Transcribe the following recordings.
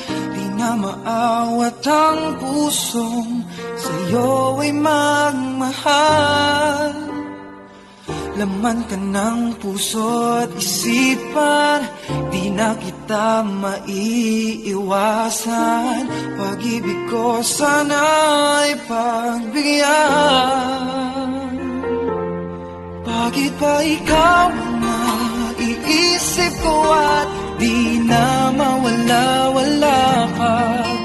Di na maawat ang pusong sa'yo ay magmahal. Laman ka ng puso at isipan, di na kita maiiwasan. Pag-ibig ko sana'y pagbigyan. Bakit ba ikaw ang naiisip ko at di na mawala-wala ka?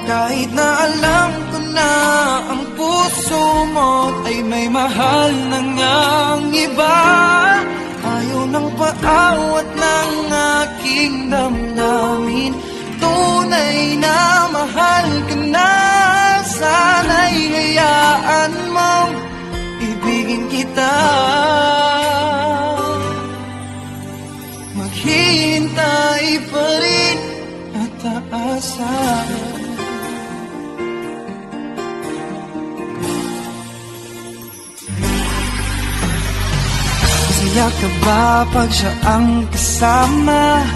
Kahit na alam ko na ang puso mo ay may mahal na ngang iba. Ayaw ng paawat ng aking damdamin, tunay na mahal ka na. Sana'y hayaan mong ibigin kita. Maghihintay pa rin at aasahan. Masaya ka ba pag siya ang kasama?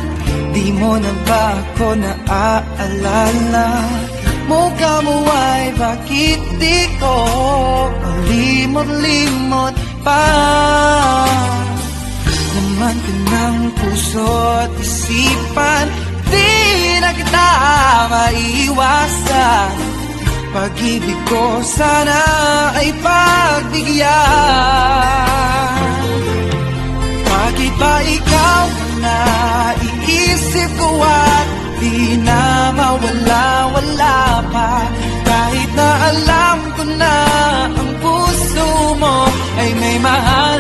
Di mo na ba ako naaalala? Mukha mo ay bakit di ko malimot-limot pa? Laman ka ng puso at isipan, di na kita maiiwasan. Pag-ibig ko sana ay pagbigyan. Bakit ba ikaw ang naiisip ko at di na mawala-wala pa? Kahit na alam ko na ang puso mo ay may mahal